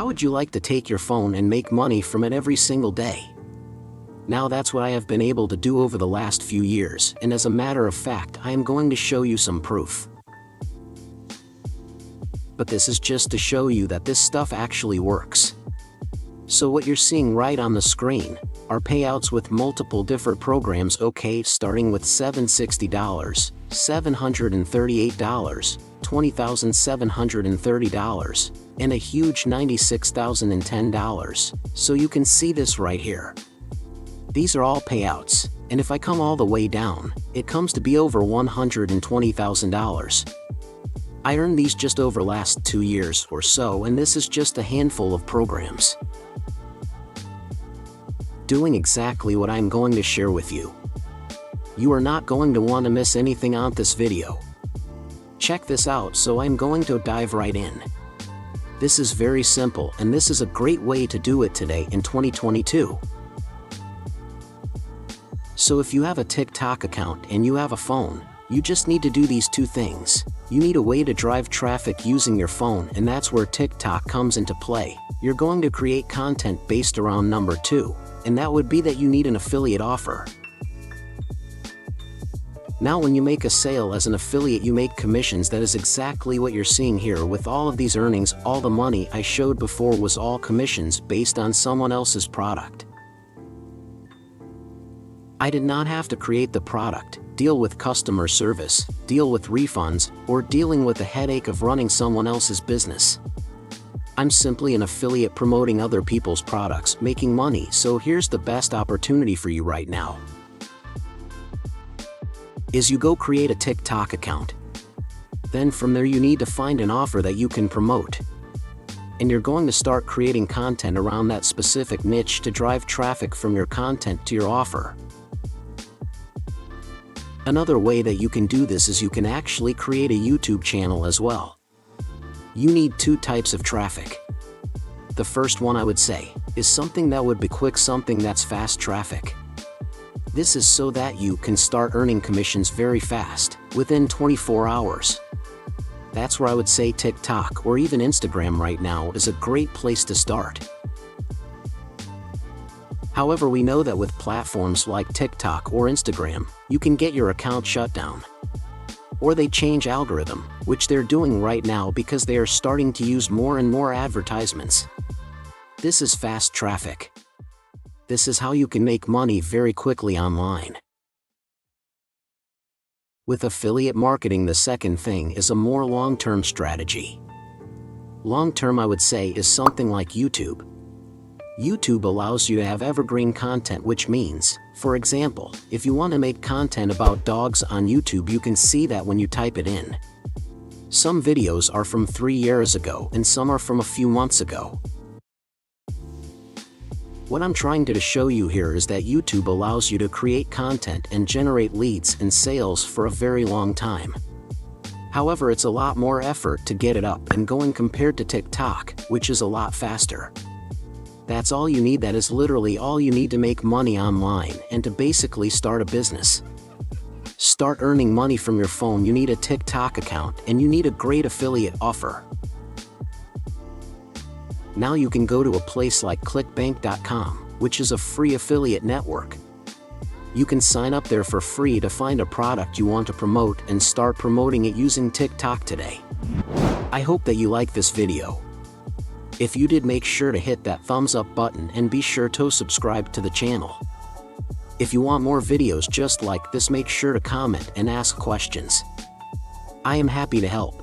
How would you like to take your phone and make money from it every single day? Now that's what I have been able to do over the last few years, and as a matter of fact, I am going to show you some proof. But this is just to show you that this stuff actually works. So what you're seeing right on the screen are payouts with multiple different programs, okay, starting with $760, $738, $20,730, and a huge $96,010. So you can see this right here. These are all payouts, and if I come all the way down, it comes to be over $120,000. I earned these just over last 2 years or so, and this is just a handful of programs doing exactly what I'm going to share with you. You are not going to want to miss anything on this video. Check this out, so I'm going to dive right in. This is very simple, and this is a great way to do it today in 2022. So if you have a TikTok account and you have a phone, you just need to do these two things. You need a way to drive traffic using your phone, and that's where TikTok comes into play. You're going to create content based around number 2, and that would be that you need an affiliate offer. Now when you make a sale as an affiliate, you make commissions. That is exactly what you're seeing here with all of these earnings. All the money I showed before was all commissions based on someone else's product. I did not have to create the product, deal with customer service, deal with refunds, or dealing with the headache of running someone else's business. I'm simply an affiliate promoting other people's products, making money. So here's the best opportunity for you right now. Is you go create a TikTok account. Then from there you need to find an offer that you can promote. And you're going to start creating content around that specific niche to drive traffic from your content to your offer. Another way that you can do this is you can actually create a YouTube channel as well. You need 2 types of traffic. The first one, I would say, is something that would be quick, something that's fast traffic. This is so that you can start earning commissions very fast, within 24 hours. That's where I would say TikTok or even Instagram right now is a great place to start. However, we know that with platforms like TikTok or Instagram, you can get your account shut down. Or they change algorithm, which they're doing right now because they are starting to use more and more advertisements. This is fast traffic. This is how you can make money very quickly online. With affiliate marketing, the second thing is a more long-term strategy. Long-term, I would say, is something like YouTube. YouTube allows you to have evergreen content, which means, for example, if you want to make content about dogs on YouTube, you can see that when you type it in. Some videos are from 3 years ago and some are from a few months ago. What I'm trying to show you here is that YouTube allows you to create content and generate leads and sales for a very long time. However, it's a lot more effort to get it up and going compared to TikTok, which is a lot faster. That's all you need. That is literally all you need to make money online and to basically start a business. Start earning money from your phone. You need a TikTok account and you need a great affiliate offer. Now you can go to a place like clickbank.com, which is a free affiliate network. You can sign up there for free to find a product you want to promote and start promoting it using TikTok today. I hope that you like this video. If you did, make sure to hit that thumbs up button and be sure to subscribe to the channel. If you want more videos just like this, make sure to comment and ask questions. I am happy to help.